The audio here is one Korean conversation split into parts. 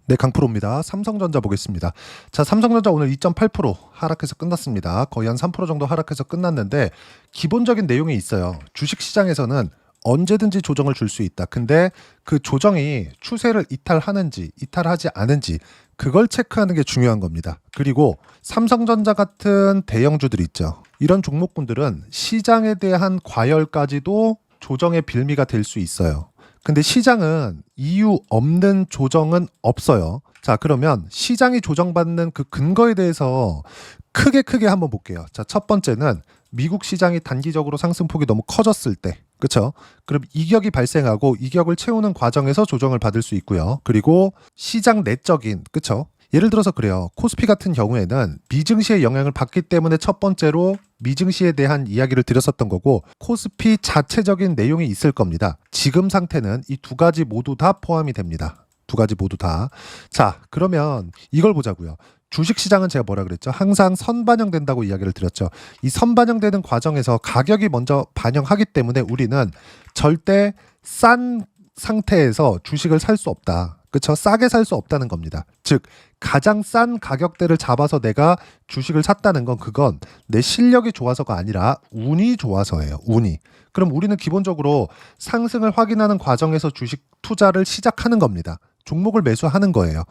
네, 강프로입니다. 삼성전자 보겠습니다. 자, 삼성전자 오늘 2.8% 하락해서 끝났습니다. 거의 한 3% 정도 하락해서 끝났는데 기본적인 내용이 있어요. 주식시장에서는 언제든지 조정을 줄 수 있다. 근데 그 조정이 추세를 이탈하는지 이탈하지 않은지 그걸 체크하는 게 중요한 겁니다. 그리고 삼성전자 같은 대형주들 있죠. 이런 종목군들은 시장에 대한 과열까지도 조정의 빌미가 될 수 있어요. 근데 시장은 이유 없는 조정은 없어요. 자, 그러면 시장이 조정받는 그 근거에 대해서 크게 한번 볼게요. 자, 첫 번째는 미국 시장이 단기적으로 상승폭이 너무 커졌을 때, 그렇죠? 그럼 이격이 발생하고 이격을 채우는 과정에서 조정을 받을 수 있고요. 그리고 시장 내적인, 그렇죠? 예를 들어서 그래요. 코스피 같은 경우에는 미증시의 영향을 받기 때문에 첫 번째로 미증시에 대한 이야기를 드렸었던 거고, 코스피 자체적인 내용이 있을 겁니다. 지금 상태는 이 두 가지 모두 다 포함이 됩니다. 두 가지 모두 다. 자, 그러면 이걸 보자고요. 주식시장은 제가 뭐라 그랬죠? 항상 선반영된다고 이야기를 드렸죠. 이 선반영되는 과정에서 가격이 먼저 반영하기 때문에 우리는 절대 싼 상태에서 주식을 살 수 없다. 그렇죠? 싸게 살 수 없다는 겁니다. 즉 가장 싼 가격대를 잡아서 내가 주식을 샀다는 건 그건 내 실력이 좋아서가 아니라 운이 좋아서예요. 운이. 그럼 우리는 기본적으로 상승을 확인하는 과정에서 주식 투자를 시작하는 겁니다. 종목을 매수하는 거예요.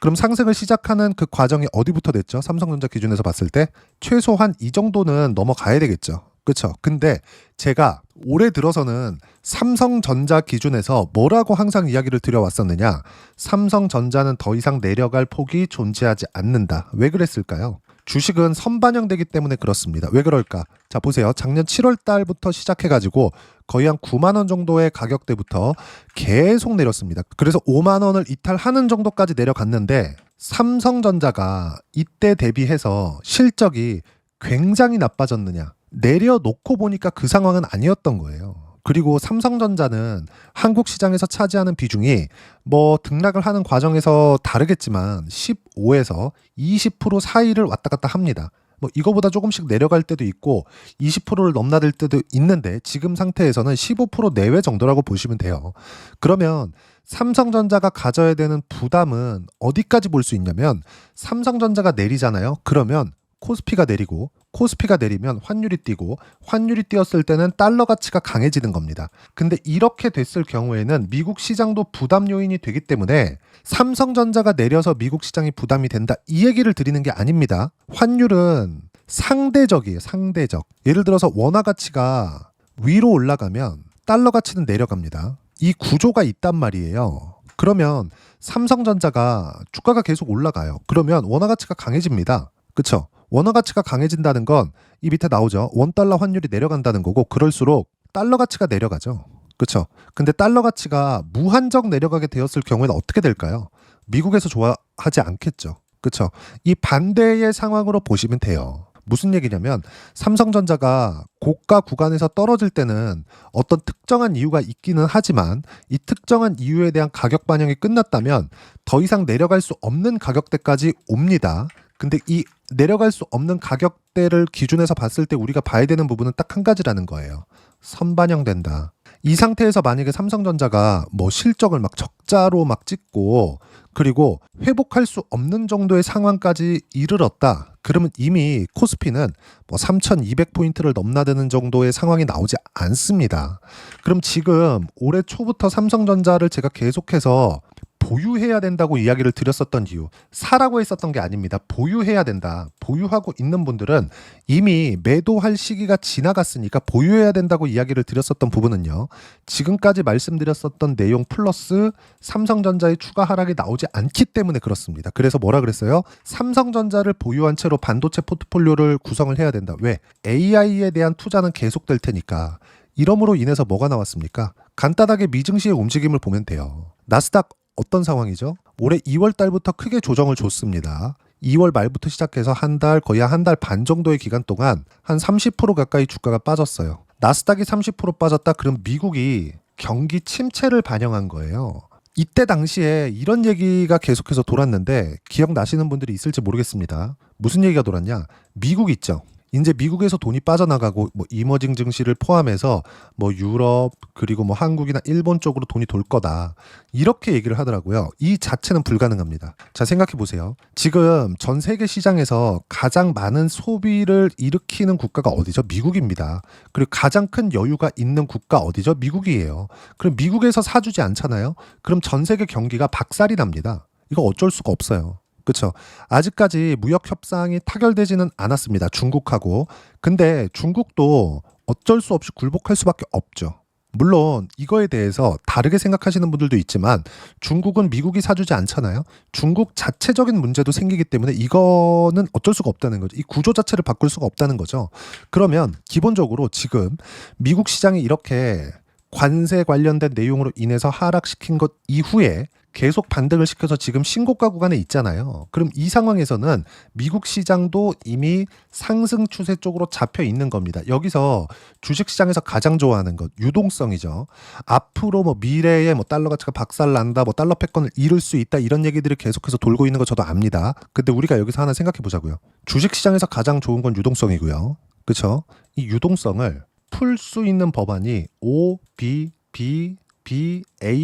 그럼 상승을 시작하는 그 과정이 어디부터 됐죠? 삼성전자 기준에서 봤을 때 최소한 이 정도는 넘어가야 되겠죠. 그렇죠? 근데 제가 올해 들어서는 삼성전자 기준에서 뭐라고 항상 이야기를 드려왔었느냐? 삼성전자는 더 이상 내려갈 폭이 존재하지 않는다. 왜 그랬을까요? 주식은 선반영되기 때문에 그렇습니다. 왜 그럴까? 자, 보세요. 작년 7월 달부터 시작해가지고 거의 한 9만 원 정도의 가격대부터 계속 내렸습니다. 그래서 5만 원을 이탈하는 정도까지 내려갔는데 삼성전자가 이때 대비해서 실적이 굉장히 나빠졌느냐? 내려놓고 보니까 그 상황은 아니었던 거예요. 그리고 삼성전자는 한국 시장에서 차지하는 비중이 뭐 등락을 하는 과정에서 다르겠지만 15에서 20% 사이를 왔다 갔다 합니다. 뭐 이거보다 조금씩 내려갈 때도 있고 20%를 넘나들 때도 있는데 지금 상태에서는 15% 내외 정도라고 보시면 돼요. 그러면 삼성전자가 가져야 되는 부담은 어디까지 볼 수 있냐면 삼성전자가 내리잖아요. 그러면 코스피가 내리고 코스피가 내리면 환율이 뛰고 환율이 뛰었을 때는 달러 가치가 강해지는 겁니다. 근데 이렇게 됐을 경우에는 미국 시장도 부담 요인이 되기 때문에 삼성전자가 내려서 미국 시장이 부담이 된다. 이 얘기를 드리는 게 아닙니다. 환율은 상대적이에요. 상대적. 예를 들어서 원화 가치가 위로 올라가면 달러 가치는 내려갑니다. 이 구조가 있단 말이에요. 그러면 삼성전자가 주가가 계속 올라가요. 그러면 원화 가치가 강해집니다. 그렇죠? 원화 가치가 강해진다는 건 이 밑에 나오죠. 원달러 환율이 내려간다는 거고 그럴수록 달러 가치가 내려가죠. 그렇죠? 근데 달러 가치가 무한정 내려가게 되었을 경우에는 어떻게 될까요? 미국에서 좋아하지 않겠죠. 그렇죠? 이 반대의 상황으로 보시면 돼요. 무슨 얘기냐면 삼성전자가 고가 구간에서 떨어질 때는 어떤 특정한 이유가 있기는 하지만 이 특정한 이유에 대한 가격 반영이 끝났다면 더 이상 내려갈 수 없는 가격대까지 옵니다. 근데 이 내려갈 수 없는 가격대를 기준해서 봤을 때 우리가 봐야 되는 부분은 딱 한 가지라는 거예요. 선반영된다. 이 상태에서 만약에 삼성전자가 뭐 실적을 막 적자로 막 찍고 그리고 회복할 수 없는 정도의 상황까지 이르렀다. 그러면 이미 코스피는 뭐 3,200포인트를 넘나드는 정도의 상황이 나오지 않습니다. 그럼 지금 올해 초부터 삼성전자를 제가 계속해서 보유해야 된다고 이야기를 드렸었던 이유, 사라고 했었던 게 아닙니다. 보유해야 된다. 보유하고 있는 분들은 이미 매도할 시기가 지나갔으니까 보유해야 된다고 이야기를 드렸었던 부분은요. 지금까지 말씀드렸었던 내용 플러스 삼성전자의 추가 하락이 나오지 않기 때문에 그렇습니다. 그래서 뭐라 그랬어요? 삼성전자를 보유한 채로 반도체 포트폴리오를 구성을 해야 된다. 왜? AI에 대한 투자는 계속될 테니까. 이러므로 인해서 뭐가 나왔습니까? 간단하게 미증시의 움직임을 보면 돼요. 나스닥 어떤 상황이죠? 올해 2월 달부터 크게 조정을 줬습니다. 2월 말부터 시작해서 한 달, 거의 한 달 반 정도의 기간 동안 한 30% 가까이 주가가 빠졌어요. 나스닥이 30% 빠졌다? 그럼 미국이 경기 침체를 반영한 거예요. 이때 당시에 이런 얘기가 계속해서 돌았는데 기억나시는 분들이 있을지 모르겠습니다. 무슨 얘기가 돌았냐? 미국 있죠. 이제 미국에서 돈이 빠져나가고 뭐 이머징 증시를 포함해서 뭐 유럽 그리고 뭐 한국이나 일본 쪽으로 돈이 돌 거다. 이렇게 얘기를 하더라고요. 이 자체는 불가능합니다. 자, 생각해 보세요. 지금 전 세계 시장에서 가장 많은 소비를 일으키는 국가가 어디죠? 미국입니다. 그리고 가장 큰 여유가 있는 국가 어디죠? 미국이에요. 그럼 미국에서 사주지 않잖아요. 그럼 전 세계 경기가 박살이 납니다. 이거 어쩔 수가 없어요. 그렇죠. 아직까지 무역 협상이 타결되지는 않았습니다. 중국하고. 근데 중국도 어쩔 수 없이 굴복할 수밖에 없죠. 물론 이거에 대해서 다르게 생각하시는 분들도 있지만 중국은 미국이 사주지 않잖아요. 중국 자체적인 문제도 생기기 때문에 이거는 어쩔 수가 없다는 거죠. 이 구조 자체를 바꿀 수가 없다는 거죠. 그러면 기본적으로 지금 미국 시장이 이렇게 관세 관련된 내용으로 인해서 하락시킨 것 이후에 계속 반등을 시켜서 지금 신고가 구간에 있잖아요. 그럼 이 상황에서는 미국 시장도 이미 상승 추세 쪽으로 잡혀 있는 겁니다. 여기서 주식 시장에서 가장 좋아하는 것 유동성이죠. 앞으로 뭐 미래에 뭐 달러 가치가 박살난다, 뭐 달러 패권을 잃을 수 있다 이런 얘기들이 계속해서 돌고 있는 거 저도 압니다. 근데 우리가 여기서 하나 생각해 보자고요. 주식 시장에서 가장 좋은 건 유동성이고요. 그렇죠? 이 유동성을 풀 수 있는 법안이 OBBBA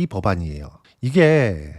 법안이에요. 이게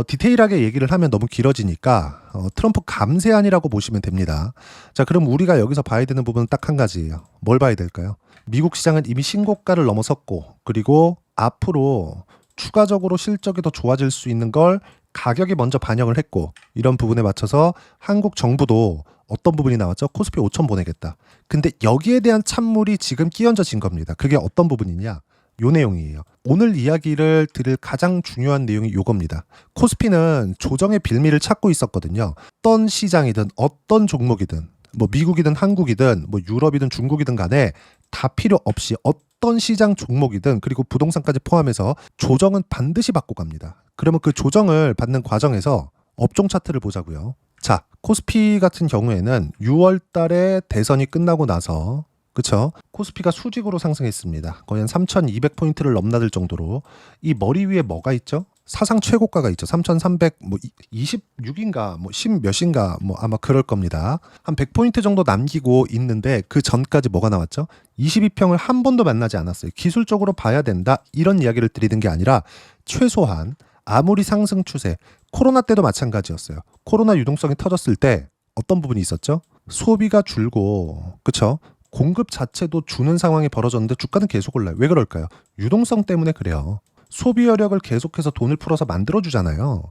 디테일하게 얘기를 하면 너무 길어지니까 트럼프 감세안이라고 보시면 됩니다. 자, 그럼 우리가 여기서 봐야 되는 부분은 딱 한 가지예요. 뭘 봐야 될까요? 미국 시장은 이미 신고가를 넘어섰고 그리고 앞으로 추가적으로 실적이 더 좋아질 수 있는 걸 가격이 먼저 반영을 했고 이런 부분에 맞춰서 한국 정부도 어떤 부분이 나왔죠? 코스피 5천 보내겠다. 근데 여기에 대한 찬물이 지금 끼얹어진 겁니다. 그게 어떤 부분이냐? 요 내용이에요. 오늘 이야기를 드릴 가장 중요한 내용이 요겁니다. 코스피는 조정의 빌미를 찾고 있었거든요. 어떤 시장이든 어떤 종목이든 뭐 미국이든 한국이든 뭐 유럽이든 중국이든 간에 다 필요 없이 어떤 시장 종목이든 그리고 부동산까지 포함해서 조정은 반드시 받고 갑니다. 그러면 그 조정을 받는 과정에서 업종 차트를 보자고요. 자, 코스피 같은 경우에는 6월 달에 대선이 끝나고 나서 그렇죠. 코스피가 수직으로 상승했습니다. 거의 한 3,200포인트를 넘나들 정도로 이 머리 위에 뭐가 있죠? 사상 최고가가 있죠. 3,300 뭐 26인가 뭐 10 몇인가 뭐 아마 그럴 겁니다. 한 100포인트 정도 남기고 있는데 그 전까지 뭐가 나왔죠? 22평을 한 번도 만나지 않았어요. 기술적으로 봐야 된다. 이런 이야기를 드리는 게 아니라 최소한 아무리 상승 추세 코로나 때도 마찬가지였어요. 코로나 유동성이 터졌을 때 어떤 부분이 있었죠? 소비가 줄고 그렇죠? 공급 자체도 주는 상황이 벌어졌는데 주가는 계속 올라요. 왜 그럴까요? 유동성 때문에 그래요. 소비 여력을 계속해서 돈을 풀어서 만들어주잖아요.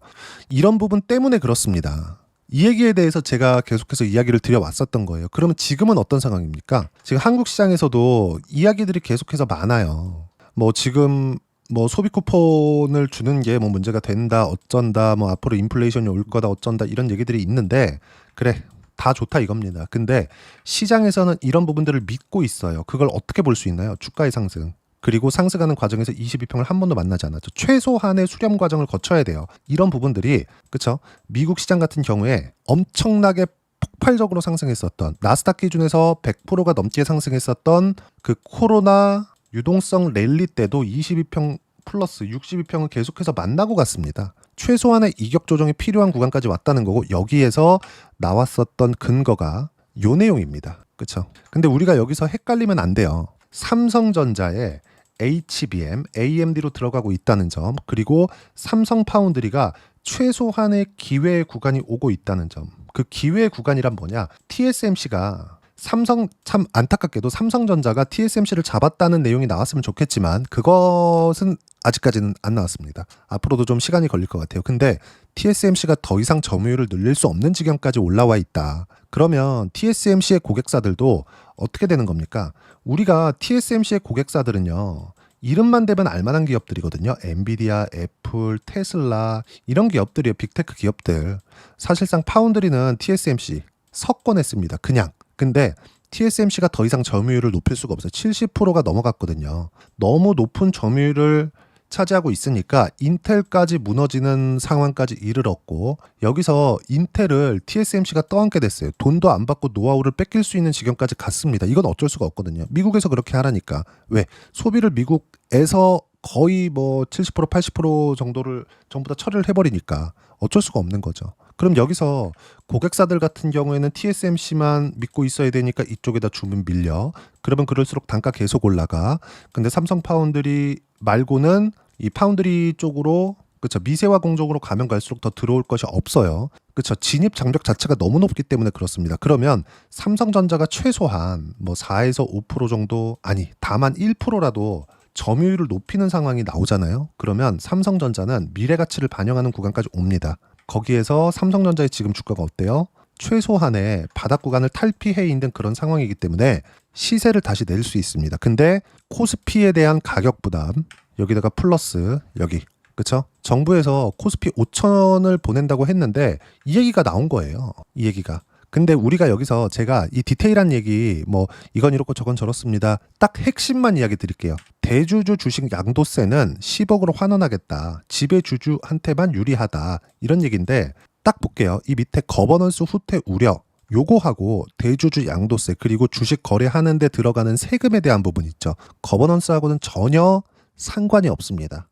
이런 부분 때문에 그렇습니다. 이 얘기에 대해서 제가 계속해서 이야기를 드려왔었던 거예요. 그러면 지금은 어떤 상황입니까? 지금 한국 시장에서도 이야기들이 계속해서 많아요. 뭐 지금 뭐 소비 쿠폰을 주는 게 뭐 문제가 된다, 어쩐다, 뭐 앞으로 인플레이션이 올 거다, 어쩐다 이런 얘기들이 있는데 그래. 다 좋다 이겁니다. 근데 시장에서는 이런 부분들을 믿고 있어요. 그걸 어떻게 볼 수 있나요? 주가의 상승. 그리고 상승하는 과정에서 22평을 한 번도 만나지 않았죠. 최소한의 수렴 과정을 거쳐야 돼요. 이런 부분들이 그렇죠? 미국 시장 같은 경우에 엄청나게 폭발적으로 상승했었던 나스닥 기준에서 100%가 넘게 상승했었던 그 코로나 유동성 랠리 때도 22평 플러스 62평을 계속해서 만나고 갔습니다. 최소한의 이격 조정이 필요한 구간까지 왔다는 거고 여기에서 나왔었던 근거가 요 내용입니다. 그렇죠? 근데 우리가 여기서 헷갈리면 안 돼요. 삼성전자에 HBM, AMD로 들어가고 있다는 점 그리고 삼성 파운드리가 최소한의 기회 구간이 오고 있다는 점. 그 기회 구간이란 뭐냐? TSMC가 참 안타깝게도 삼성전자가 TSMC를 잡았다는 내용이 나왔으면 좋겠지만 그것은 아직까지는 안 나왔습니다. 앞으로도 좀 시간이 걸릴 것 같아요. 근데 TSMC가 더 이상 점유율을 늘릴 수 없는 지경까지 올라와 있다. 그러면 TSMC의 고객사들도 어떻게 되는 겁니까? 우리가 TSMC의 고객사들은요. 이름만 대면 알만한 기업들이거든요. 엔비디아, 애플, 테슬라 이런 기업들이에요. 빅테크 기업들. 사실상 파운드리는 TSMC 석권했습니다. 그냥. 근데 TSMC가 더 이상 점유율을 높일 수가 없어요. 70%가 넘어갔거든요. 너무 높은 점유율을 차지하고 있으니까 인텔까지 무너지는 상황까지 이르렀고 여기서 인텔을 TSMC가 떠안게 됐어요. 돈도 안 받고 노하우를 뺏길 수 있는 지경까지 갔습니다. 이건 어쩔 수가 없거든요. 미국에서 그렇게 하라니까. 왜? 소비를 미국에서 거의 뭐 70% 80% 정도를 전부 다 처리를 해버리니까 어쩔 수가 없는 거죠. 그럼 여기서 고객사들 같은 경우에는 TSMC만 믿고 있어야 되니까 이쪽에다 주문 밀려. 그러면 그럴수록 단가 계속 올라가. 근데 삼성 파운드리 말고는 이 파운드리 쪽으로 그쵸 미세화 공정으로 가면 갈수록 더 들어올 것이 없어요. 그쵸 진입 장벽 자체가 너무 높기 때문에 그렇습니다. 그러면 삼성전자가 최소한 뭐 4에서 5% 정도 아니 다만 1%라도 점유율을 높이는 상황이 나오잖아요. 그러면 삼성전자는 미래 가치를 반영하는 구간까지 옵니다. 거기에서 삼성전자의 지금 주가가 어때요? 최소한의 바닥 구간을 탈피해 있는 그런 상황이기 때문에 시세를 다시 낼 수 있습니다. 근데 코스피에 대한 가격 부담 여기다가 플러스 여기 그쵸? 정부에서 코스피 5천을 보낸다고 했는데 이 얘기가 나온 거예요. 이 얘기가. 근데 우리가 여기서 제가 이 디테일한 얘기 뭐 이건 이렇고 저건 저렇습니다. 딱 핵심만 이야기 드릴게요. 대주주 주식 양도세는 10억으로 환원하겠다. 지배주주한테만 유리하다. 이런 얘기인데 딱 볼게요. 이 밑에 거버넌스 후퇴 우려 요거하고 대주주 양도세 그리고 주식 거래하는 데 들어가는 세금에 대한 부분 있죠. 거버넌스하고는 전혀 상관이 없습니다.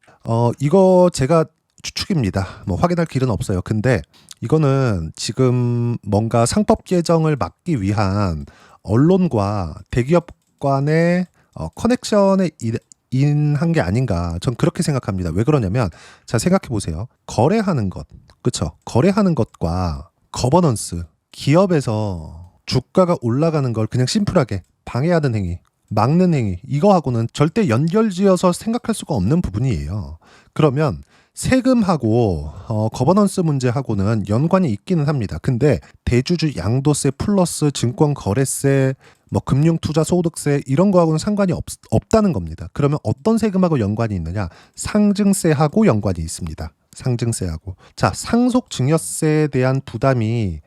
이거 제가 추측입니다. 뭐 확인할 길은 없어요. 근데 이거는 지금 뭔가 상법 개정을 막기 위한 언론과 대기업 간의 커넥션에 인한 게 아닌가. 전 그렇게 생각합니다. 왜 그러냐면 자 생각해 보세요. 거래하는 것, 그렇죠? 거래하는 것과 거버넌스, 기업에서 주가가 올라가는 걸 그냥 심플하게 방해하는 행위, 막는 행위 이거하고는 절대 연결지어서 생각할 수가 없는 부분이에요. 그러면 세금하고 거버넌스 문제하고는 연관이 있기는 합니다. 근데 대주주 양도세 플러스 증권 거래세 뭐 금융투자소득세 이런 거하고는 상관이 없다는 겁니다. 그러면 어떤 세금하고 연관이 있느냐? 상증세하고 연관이 있습니다. 상증세하고. 자, 상속증여세에 대한 부담이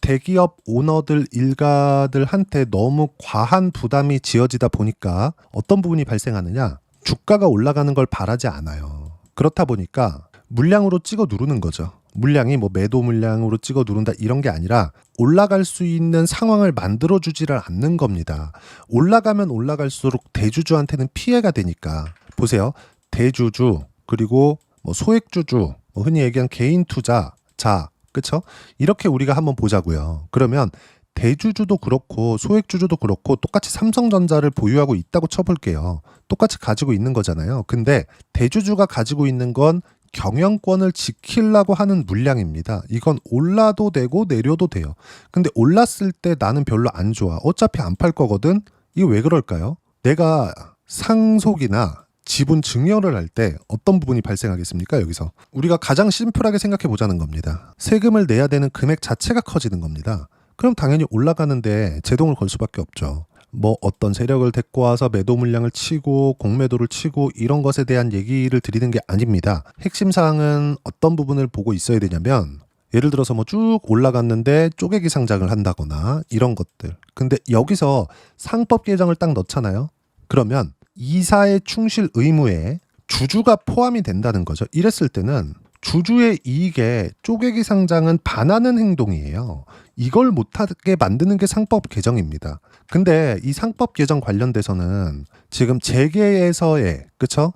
대기업 오너들 일가들한테 너무 과한 부담이 지어지다 보니까 어떤 부분이 발생하느냐? 주가가 올라가는 걸 바라지 않아요. 그렇다 보니까 물량으로 찍어 누르는 거죠. 물량이 뭐 매도 물량으로 찍어 누른다 이런 게 아니라 올라갈 수 있는 상황을 만들어 주지를 않는 겁니다. 올라가면 올라갈수록 대주주한테는 피해가 되니까 보세요. 대주주 그리고 뭐 소액주주 뭐 흔히 얘기한 개인 투자자 그쵸? 이렇게 우리가 한번 보자고요. 그러면 대주주도 그렇고 소액주주도 그렇고 똑같이 삼성전자를 보유하고 있다고 쳐볼게요. 똑같이 가지고 있는 거잖아요. 근데 대주주가 가지고 있는 건 경영권을 지키려고 하는 물량입니다. 이건 올라도 되고 내려도 돼요. 근데 올랐을 때 나는 별로 안 좋아. 어차피 안 팔 거거든. 이거 왜 그럴까요? 내가 상속이나 지분 증여를 할 때 어떤 부분이 발생하겠습니까? 여기서 우리가 가장 심플하게 생각해 보자는 겁니다. 세금을 내야 되는 금액 자체가 커지는 겁니다. 그럼 당연히 올라가는데 제동을 걸 수밖에 없죠. 뭐 어떤 세력을 데리고 와서 매도 물량을 치고 공매도를 치고 이런 것에 대한 얘기를 드리는 게 아닙니다. 핵심 사항은 어떤 부분을 보고 있어야 되냐면 예를 들어서 뭐 쭉 올라갔는데 쪼개기 상장을 한다거나 이런 것들. 근데 여기서 상법 개정을 딱 넣잖아요. 그러면 이사의 충실 의무에 주주가 포함이 된다는 거죠. 이랬을 때는 주주의 이익에 쪼개기 상장은 반하는 행동이에요. 이걸 못하게 만드는 게 상법 개정입니다. 근데 이 상법 개정 관련돼서는 지금 재계에서의 그쵸?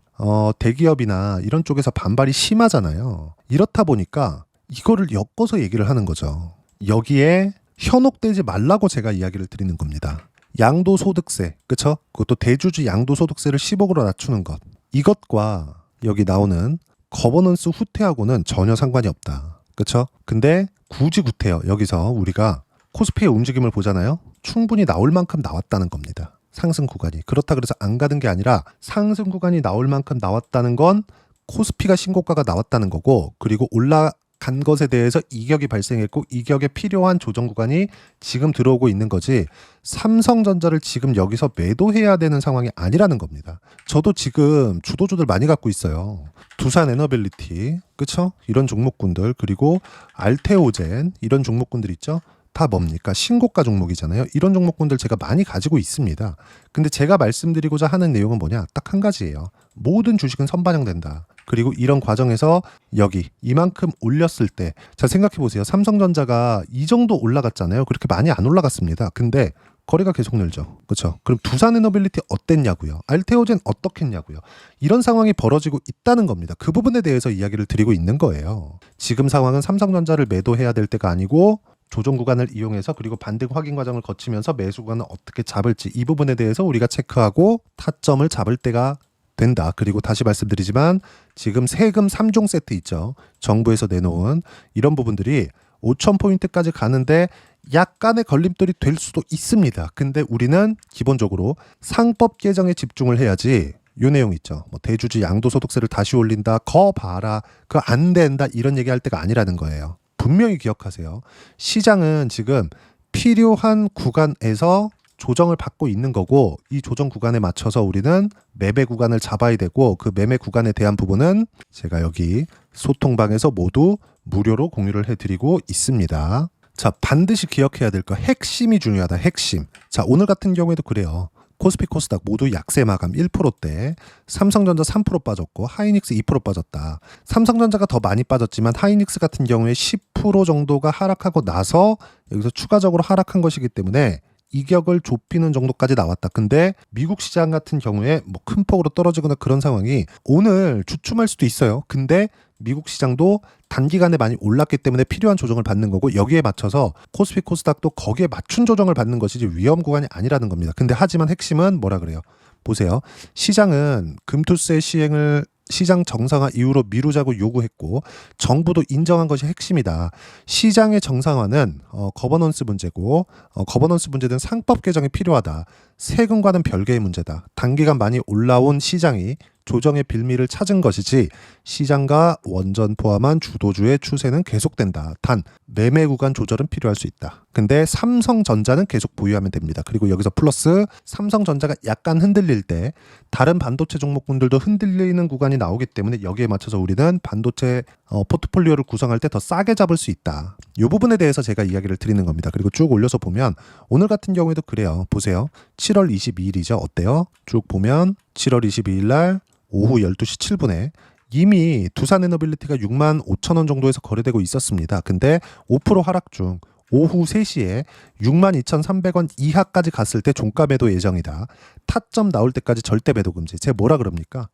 대기업이나 이런 쪽에서 반발이 심하잖아요. 이렇다 보니까 이거를 엮어서 얘기를 하는 거죠. 여기에 현혹되지 말라고 제가 이야기를 드리는 겁니다. 양도소득세, 그쵸? 그것도 대주주 양도소득세를 10억으로 낮추는 것. 이것과 여기 나오는 거버넌스 후퇴하고는 전혀 상관이 없다. 그쵸? 근데 굳이 구태여 여기서 우리가 코스피의 움직임을 보잖아요. 충분히 나올 만큼 나왔다는 겁니다. 상승 구간이. 그렇다 그래서 안 가는 게 아니라 상승 구간이 나올 만큼 나왔다는 건 코스피가 신고가가 나왔다는 거고 그리고 올라간 것에 대해서 이격이 발생했고 이격에 필요한 조정 구간이 지금 들어오고 있는 거지 삼성전자를 지금 여기서 매도해야 되는 상황이 아니라는 겁니다. 저도 지금 주도주들 많이 갖고 있어요. 두산 에너빌리티, 그쵸? 이런 종목군들 그리고 알테오젠 이런 종목군들 있죠? 다 뭡니까? 신고가 종목이잖아요. 이런 종목군들 제가 많이 가지고 있습니다. 근데 제가 말씀드리고자 하는 내용은 뭐냐? 딱 한 가지예요. 모든 주식은 선반영된다. 그리고 이런 과정에서 여기 이만큼 올렸을 때 자 생각해 보세요. 삼성전자가 이 정도 올라갔잖아요. 그렇게 많이 안 올라갔습니다. 근데 거래가 계속 늘죠. 그렇죠? 그럼 두산에너빌리티 어땠냐고요? 알테오젠 어떻겠냐고요? 이런 상황이 벌어지고 있다는 겁니다. 그 부분에 대해서 이야기를 드리고 있는 거예요. 지금 상황은 삼성전자를 매도해야 될 때가 아니고 조정 구간을 이용해서 그리고 반등 확인 과정을 거치면서 매수 구간을 어떻게 잡을지 이 부분에 대해서 우리가 체크하고 타점을 잡을 때가 된다. 그리고 다시 말씀드리지만 지금 세금 3종 세트 있죠. 정부에서 내놓은 이런 부분들이 5,000포인트까지 가는데 약간의 걸림돌이 될 수도 있습니다. 근데 우리는 기본적으로 상법 개정에 집중을 해야지 요 내용 있죠. 뭐 대주주 양도소득세를 다시 올린다. 거 봐라. 그거 안 된다. 이런 얘기할 때가 아니라는 거예요. 분명히 기억하세요. 시장은 지금 필요한 구간에서 조정을 받고 있는 거고 이 조정 구간에 맞춰서 우리는 매매 구간을 잡아야 되고 그 매매 구간에 대한 부분은 제가 여기 소통방에서 모두 무료로 공유를 해드리고 있습니다. 자, 반드시 기억해야 될 거 핵심이 중요하다. 핵심. 자, 오늘 같은 경우에도 그래요. 코스피 코스닥 모두 약세 마감 1%대, 삼성전자 3% 빠졌고 하이닉스 2% 빠졌다. 삼성전자가 더 많이 빠졌지만 하이닉스 같은 경우에 10% 정도가 하락하고 나서 여기서 추가적으로 하락한 것이기 때문에 이격을 좁히는 정도까지 나왔다. 근데 미국 시장 같은 경우에 뭐 큰 폭으로 떨어지거나 그런 상황이 오늘 주춤할 수도 있어요. 근데 미국 시장도 단기간에 많이 올랐기 때문에 필요한 조정을 받는 거고 여기에 맞춰서 코스피 코스닥도 거기에 맞춘 조정을 받는 것이지 위험 구간이 아니라는 겁니다. 근데 하지만 핵심은 뭐라 그래요? 보세요. 시장은 금투세 시행을 시장 정상화 이후로 미루자고 요구했고 정부도 인정한 것이 핵심이다. 시장의 정상화는 거버넌스 문제고 거버넌스 문제는 상법 개정이 필요하다. 세금과는 별개의 문제다. 단기간 많이 올라온 시장이 조정의 빌미를 찾은 것이지 시장과 원전 포함한 주도주의 추세는 계속된다. 단 매매 구간 조절은 필요할 수 있다. 근데 삼성전자는 계속 보유하면 됩니다. 그리고 여기서 플러스 삼성전자가 약간 흔들릴 때 다른 반도체 종목군들도 흔들리는 구간이 나오기 때문에 여기에 맞춰서 우리는 반도체 포트폴리오를 구성할 때 더 싸게 잡을 수 있다. 이 부분에 대해서 제가 이야기를 드리는 겁니다. 그리고 쭉 올려서 보면 오늘 같은 경우에도 그래요. 보세요. 7월 22일이죠. 어때요? 쭉 보면 7월 22일 날 오후 12시 7분에 이미 두산에너빌리티가 6만 5천 원 정도에서 거래되고 있었습니다. 근데 5% 하락 중 오후 3시에 6만 2,300원 이하까지 갔을 때 종가 매도 예정이다. 타점 나올 때까지 절대 매도 금지. 제가 뭐라 그럽니까?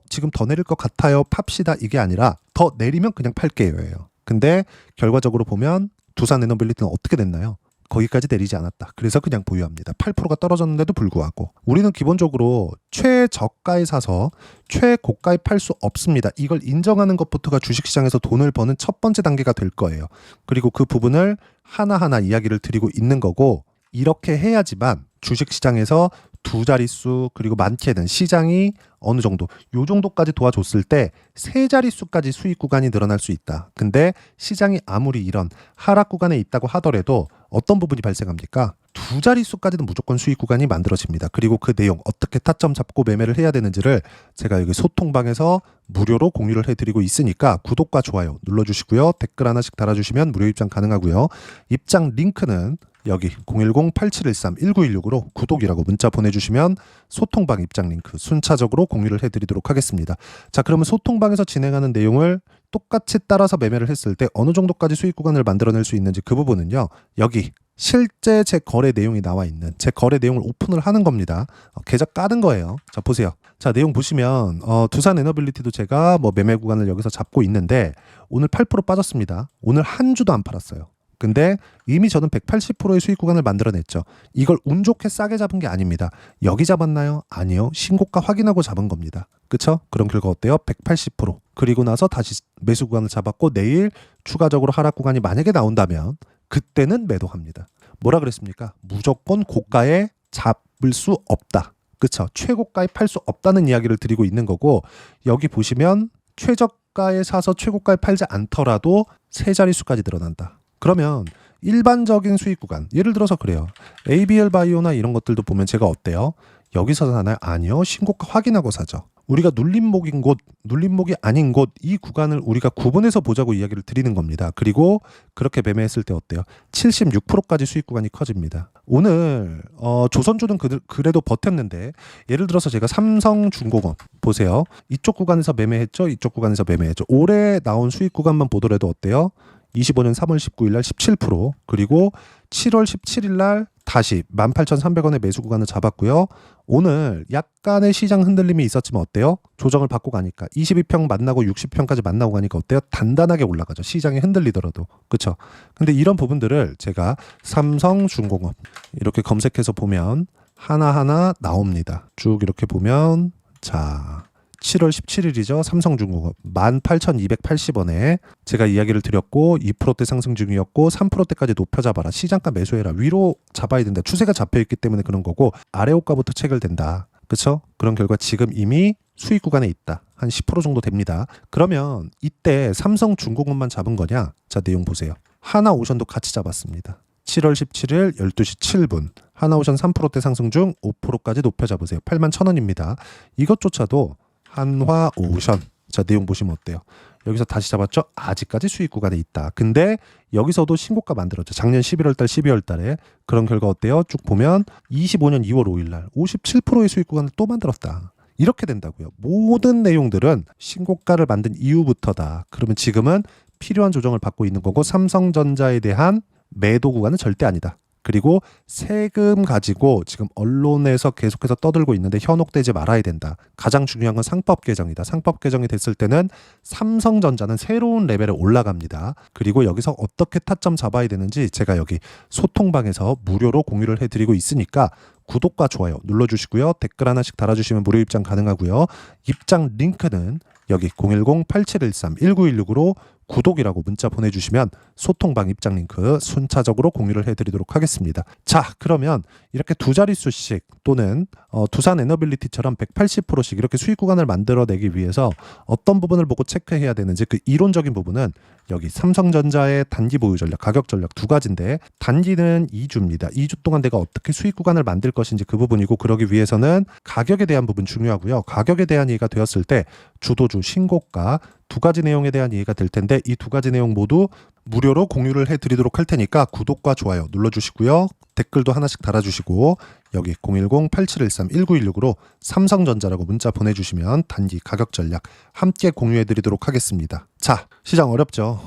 지금 더 내릴 것 같아요. 팝시다. 이게 아니라 더 내리면 그냥 팔게요예요. 근데 결과적으로 보면 두산에너빌리티는 어떻게 됐나요? 거기까지 내리지 않았다. 그래서 그냥 보유합니다. 8%가 떨어졌는데도 불구하고 우리는 기본적으로 최저가에 사서 최고가에 팔 수 없습니다. 이걸 인정하는 것부터가 주식시장에서 돈을 버는 첫 번째 단계가 될 거예요. 그리고 그 부분을 하나하나 이야기를 드리고 있는 거고 이렇게 해야지만 주식시장에서 두 자릿수 그리고 많게는 시장이 어느 정도 요 정도까지 도와줬을 때 세 자릿수까지 수익 구간이 늘어날 수 있다. 근데 시장이 아무리 이런 하락 구간에 있다고 하더라도 어떤 부분이 발생합니까? 두 자릿수까지는 무조건 수익 구간이 만들어집니다. 그리고 그 내용 어떻게 타점 잡고 매매를 해야 되는지를 제가 여기 소통방에서 무료로 공유를 해드리고 있으니까 구독과 좋아요 눌러주시고요. 댓글 하나씩 달아주시면 무료 입장 가능하고요. 입장 링크는 여기 010-8713-1916으로 구독이라고 문자 보내주시면 소통방 입장 링크 순차적으로 공유를 해드리도록 하겠습니다. 자, 그러면 소통방에서 진행하는 내용을 똑같이 따라서 매매를 했을 때 어느 정도까지 수익 구간을 만들어낼 수 있는지 그 부분은요. 여기 실제 제 거래 내용이 나와 있는 제 거래 내용을 오픈을 하는 겁니다. 계좌 까는 거예요. 자, 보세요. 자, 내용 보시면 두산에너빌리티도 제가 뭐 매매 구간을 여기서 잡고 있는데 오늘 8% 빠졌습니다. 오늘 한 주도 안 팔았어요. 근데 이미 저는 180%의 수익 구간을 만들어냈죠. 이걸 운 좋게 싸게 잡은 게 아닙니다. 여기 잡았나요? 아니요. 신고가 확인하고 잡은 겁니다. 그쵸? 그런 결과 어때요? 180%. 그리고 나서 다시 매수 구간을 잡았고 내일 추가적으로 하락 구간이 만약에 나온다면 그때는 매도합니다. 뭐라 그랬습니까? 무조건 고가에 잡을 수 없다. 그쵸? 최고가에 팔 수 없다는 이야기를 드리고 있는 거고 여기 보시면 최저가에 사서 최고가에 팔지 않더라도 세 자릿수까지 늘어난다. 그러면 일반적인 수익 구간 예를 들어서 그래요. ABL 바이오나 이런 것들도 보면 제가 어때요? 여기서 사나요? 아니요. 신고가 확인하고 사죠. 우리가 눌림목인 곳, 눌림목이 아닌 곳 이 구간을 우리가 구분해서 보자고 이야기를 드리는 겁니다. 그리고 그렇게 매매했을 때 어때요? 76%까지 수익 구간이 커집니다. 오늘 조선주는 그래도 버텼는데 예를 들어서 제가 삼성중공업 보세요. 이쪽 구간에서 매매했죠. 이쪽 구간에서 매매했죠. 올해 나온 수익 구간만 보더라도 어때요? 25년 3월 19일 날 17% 그리고 7월 17일 날 다시 18,300원의 매수 구간을 잡았고요. 오늘 약간의 시장 흔들림이 있었지만 어때요? 조정을 받고 가니까 22평 만나고 60평까지 만나고 가니까 어때요? 단단하게 올라가죠. 시장이 흔들리더라도. 그렇죠? 근데 이런 부분들을 제가 삼성중공업 이렇게 검색해서 보면 하나하나 나옵니다. 쭉 이렇게 보면 자 7월 17일이죠. 삼성중공업 18,280원에 제가 이야기를 드렸고 2%대 상승 중이었고 3%대까지 높여 잡아라. 시장가 매수해라. 위로 잡아야 된다. 추세가 잡혀있기 때문에 그런 거고 아래 호가부터 체결된다. 그렇죠? 그런 결과 지금 이미 수익 구간에 있다. 한 10% 정도 됩니다. 그러면 이때 삼성중공업만 잡은 거냐? 자 내용 보세요. 하나오션도 같이 잡았습니다. 7월 17일 12시 7분 하나오션 3%대 상승 중 5%까지 높여 잡으세요. 81,000원입니다. 이것조차도 한화오션. 자 내용 보시면 어때요? 여기서 다시 잡았죠? 아직까지 수익 구간에 있다. 근데 여기서도 신고가 만들었죠. 작년 11월 달 12월 달에. 그런 결과 어때요? 쭉 보면 25년 2월 5일 날 57%의 수익 구간을 또 만들었다. 이렇게 된다고요. 모든 내용들은 신고가를 만든 이후부터다. 그러면 지금은 필요한 조정을 받고 있는 거고 삼성전자에 대한 매도 구간은 절대 아니다. 그리고 세금 가지고 지금 언론에서 계속해서 떠들고 있는데 현혹되지 말아야 된다. 가장 중요한 건 상법 개정이다. 상법 개정이 됐을 때는 삼성전자는 새로운 레벨에 올라갑니다. 그리고 여기서 어떻게 타점 잡아야 되는지 제가 여기 소통방에서 무료로 공유를 해드리고 있으니까 구독과 좋아요 눌러주시고요. 댓글 하나씩 달아주시면 무료 입장 가능하고요. 입장 링크는 여기 010-8713-1916으로 구독이라고 문자 보내주시면 소통방 입장 링크 순차적으로 공유를 해드리도록 하겠습니다. 자 그러면 이렇게 두 자릿수씩 또는 두산 에너빌리티처럼 180%씩 이렇게 수익 구간을 만들어내기 위해서 어떤 부분을 보고 체크해야 되는지 그 이론적인 부분은 여기 삼성전자의 단기 보유 전략, 가격 전략 두 가지인데 단기는 2주입니다. 2주 동안 내가 어떻게 수익 구간을 만들 것인지 그 부분이고 그러기 위해서는 가격에 대한 부분 중요하고요. 가격에 대한 이해가 되었을 때 주도주, 신고가 두 가지 내용에 대한 이해가 될 텐데 이 두 가지 내용 모두 무료로 공유를 해드리도록 할 테니까 구독과 좋아요 눌러주시고요. 댓글도 하나씩 달아주시고 여기 010-8713-1916으로 삼성전자라고 문자 보내주시면 단기 가격 전략 함께 공유해드리도록 하겠습니다. 자 시장 어렵죠.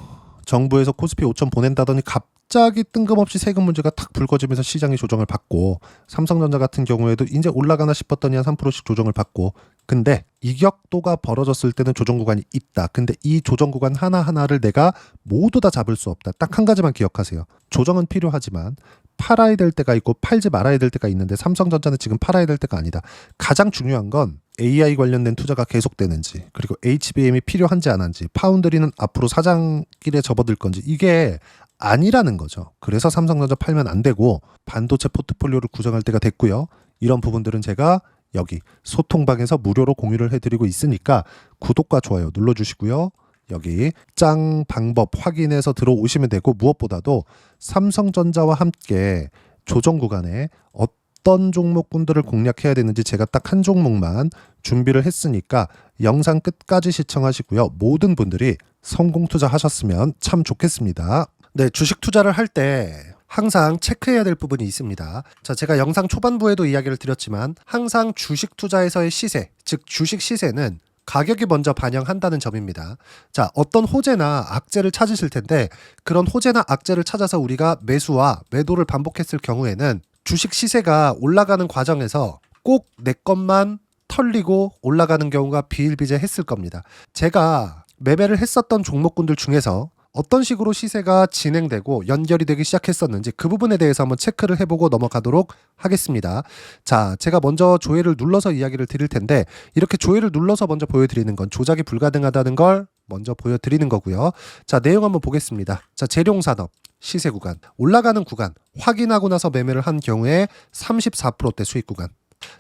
정부에서 코스피 5천 보낸다더니 갑자기 뜬금없이 세금 문제가 탁 불거지면서 시장이 조정을 받고 삼성전자 같은 경우에도 이제 올라가나 싶었더니 한 3%씩 조정을 받고 근데 이격도가 벌어졌을 때는 조정 구간이 있다. 근데 이 조정 구간 하나하나를 내가 모두 다 잡을 수 없다. 딱 한 가지만 기억하세요. 조정은 필요하지만 팔아야 될 때가 있고 팔지 말아야 될 때가 있는데 삼성전자는 지금 팔아야 될 때가 아니다. 가장 중요한 건 AI 관련된 투자가 계속되는지 그리고 HBM이 필요한지 안 한지 파운드리는 앞으로 사장길에 접어들 건지 이게 아니라는 거죠. 그래서 삼성전자 팔면 안 되고 반도체 포트폴리오를 구성할 때가 됐고요. 이런 부분들은 제가 여기 소통방에서 무료로 공유를 해드리고 있으니까 구독과 좋아요 눌러주시고요. 여기 짱 방법 확인해서 들어오시면 되고 무엇보다도 삼성전자와 함께 조정 구간에 어떤 종목군들을 공략해야 되는지 제가 딱 한 종목만 준비를 했으니까 영상 끝까지 시청하시고요. 모든 분들이 성공 투자하셨으면 참 좋겠습니다. 네, 주식 투자를 할 때 항상 체크해야 될 부분이 있습니다. 자, 제가 영상 초반부에도 이야기를 드렸지만 항상 주식 투자에서의 시세, 즉 주식 시세는 가격이 먼저 반영한다는 점입니다. 자, 어떤 호재나 악재를 찾으실 텐데 그런 호재나 악재를 찾아서 우리가 매수와 매도를 반복했을 경우에는 주식 시세가 올라가는 과정에서 꼭 내 것만 털리고 올라가는 경우가 비일비재했을 겁니다. 제가 매매를 했었던 종목군들 중에서 어떤 식으로 시세가 진행되고 연결이 되기 시작했었는지 그 부분에 대해서 한번 체크를 해보고 넘어가도록 하겠습니다. 자, 제가 먼저 조회를 눌러서 이야기를 드릴 텐데 이렇게 조회를 눌러서 먼저 보여드리는 건 조작이 불가능하다는 걸 먼저 보여드리는 거고요. 자, 내용 한번 보겠습니다. 자, 재룡산업 시세 구간 올라가는 구간 확인하고 나서 매매를 한 경우에 34%대 수익 구간.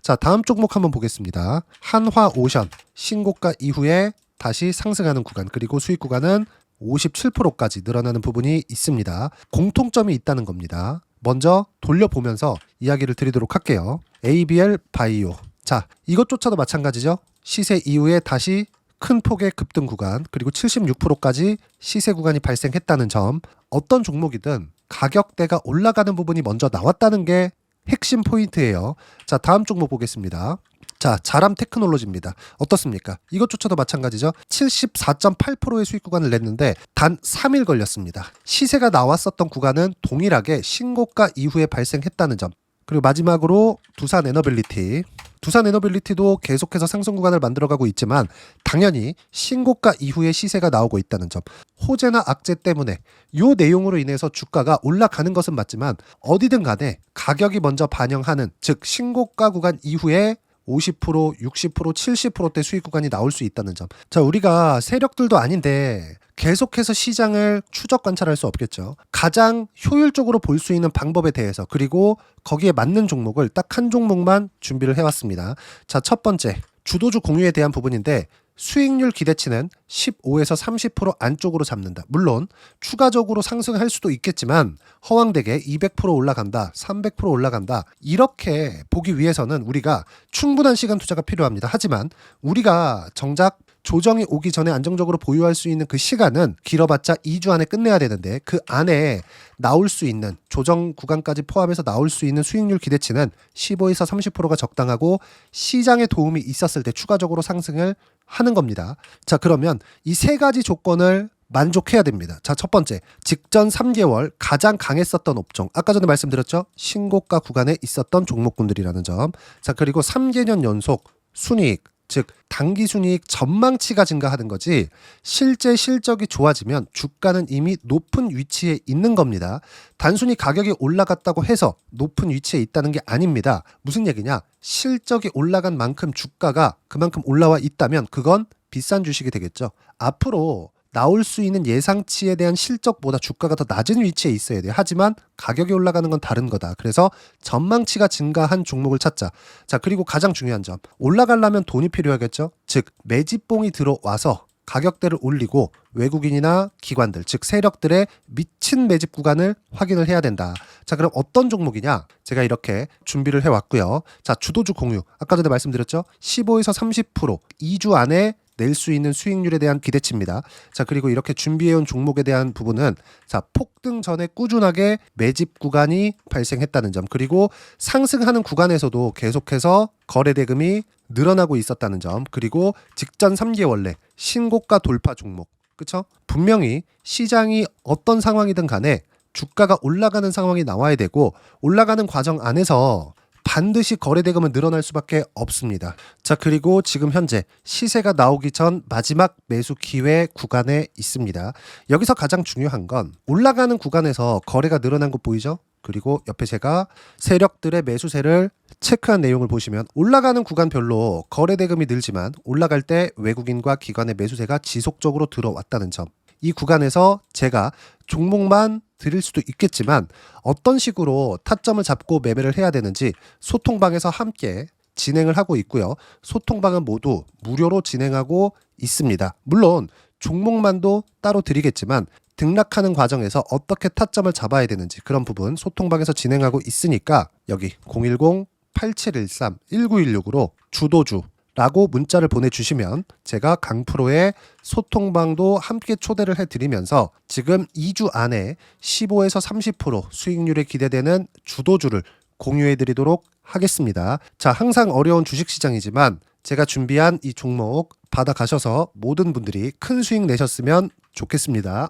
자, 다음 종목 한번 보겠습니다. 한화오션 신고가 이후에 다시 상승하는 구간 그리고 수익 구간은 57%까지 늘어나는 부분이 있습니다. 공통점이 있다는 겁니다. 먼저 돌려보면서 이야기를 드리도록 할게요. ABL 바이오. 자, 이것조차도 마찬가지죠. 시세 이후에 다시 큰 폭의 급등 구간 그리고 76%까지 시세 구간이 발생했다는 점. 어떤 종목이든 가격대가 올라가는 부분이 먼저 나왔다는 게 핵심 포인트예요. 자, 다음 종목 보겠습니다. 자, 자람 테크놀로지입니다. 어떻습니까? 이것조차도 마찬가지죠. 74.8%의 수익 구간을 냈는데 단 3일 걸렸습니다. 시세가 나왔었던 구간은 동일하게 신고가 이후에 발생했다는 점. 그리고 마지막으로 두산 에너빌리티. 두산 에너빌리티도 계속해서 상승 구간을 만들어가고 있지만 당연히 신고가 이후에 시세가 나오고 있다는 점. 호재나 악재 때문에 이 내용으로 인해서 주가가 올라가는 것은 맞지만 어디든 간에 가격이 먼저 반영하는, 즉 신고가 구간 이후에 50%, 60%, 70%대 수익 구간이 나올 수 있다는 점. 자, 우리가 세력들도 아닌데 계속해서 시장을 추적 관찰할 수 없겠죠. 가장 효율적으로 볼 수 있는 방법에 대해서, 그리고 거기에 맞는 종목을 딱 한 종목만 준비를 해왔습니다. 자, 첫 번째, 주도주 공유에 대한 부분인데 수익률 기대치는 15에서 30% 안쪽으로 잡는다. 물론 추가적으로 상승할 수도 있겠지만 허황되게 200% 올라간다, 300% 올라간다, 이렇게 보기 위해서는 우리가 충분한 시간 투자가 필요합니다. 하지만 우리가 정작 조정이 오기 전에 안정적으로 보유할 수 있는 그 시간은 길어봤자 2주 안에 끝내야 되는데, 그 안에 나올 수 있는 조정 구간까지 포함해서 나올 수 있는 수익률 기대치는 15에서 30%가 적당하고 시장에 도움이 있었을 때 추가적으로 상승을 하는 겁니다. 자, 그러면 이 세 가지 조건을 만족해야 됩니다. 자, 첫 번째, 직전 3개월 가장 강했었던 업종. 아까 전에 말씀드렸죠? 신고가 구간에 있었던 종목군들이라는 점. 자, 그리고 3개년 연속 순이익, 즉 단기 순이익 전망치가 증가하는 거지 실제 실적이 좋아지면 주가는 이미 높은 위치에 있는 겁니다. 단순히 가격이 올라갔다고 해서 높은 위치에 있다는 게 아닙니다. 무슨 얘기냐? 실적이 올라간 만큼 주가가 그만큼 올라와 있다면 그건 비싼 주식이 되겠죠. 앞으로 나올 수 있는 예상치에 대한 실적보다 주가가 더 낮은 위치에 있어야 돼요. 하지만 가격이 올라가는 건 다른 거다. 그래서 전망치가 증가한 종목을 찾자. 자, 그리고 가장 중요한 점, 올라가려면 돈이 필요하겠죠. 즉 매집봉이 들어와서 가격대를 올리고 외국인이나 기관들, 즉 세력들의 미친 매집 구간을 확인을 해야 된다. 자, 그럼 어떤 종목이냐? 제가 이렇게 준비를 해왔고요. 자, 주도주 공유. 아까 전에 말씀드렸죠. 15에서 30% 2주 안에 낼 수 있는 수익률에 대한 기대치입니다. 자, 그리고 이렇게 준비해온 종목에 대한 부분은, 자, 폭등 전에 꾸준하게 매집 구간이 발생했다는 점, 그리고 상승하는 구간에서도 계속해서 거래 대금이 늘어나고 있었다는 점, 그리고 직전 3개월 내 신고가 돌파 종목. 그쵸? 분명히 시장이 어떤 상황이든 간에 주가가 올라가는 상황이 나와야 되고 올라가는 과정 안에서 반드시 거래대금은 늘어날 수밖에 없습니다. 자, 그리고 지금 현재 시세가 나오기 전 마지막 매수 기회 구간에 있습니다. 여기서 가장 중요한 건 올라가는 구간에서 거래가 늘어난 거 보이죠? 그리고 옆에 제가 세력들의 매수세를 체크한 내용을 보시면 올라가는 구간별로 거래대금이 늘지만 올라갈 때 외국인과 기관의 매수세가 지속적으로 들어왔다는 점. 이 구간에서 제가 종목만 드릴 수도 있겠지만 어떤 식으로 타점을 잡고 매매를 해야 되는지 소통방에서 함께 진행을 하고 있고요. 소통방은 모두 무료로 진행하고 있습니다. 물론 종목만도 따로 드리겠지만 등락하는 과정에서 어떻게 타점을 잡아야 되는지 그런 부분 소통방에서 진행하고 있으니까 여기 010-8713-1916으로 주도주 라고 문자를 보내주시면 제가 강프로의 소통방도 함께 초대를 해드리면서 지금 2주 안에 15에서 30% 수익률이 기대되는 주도주를 공유해드리도록 하겠습니다. 자, 항상 어려운 주식시장이지만 제가 준비한 이 종목 받아가셔서 모든 분들이 큰 수익 내셨으면 좋겠습니다.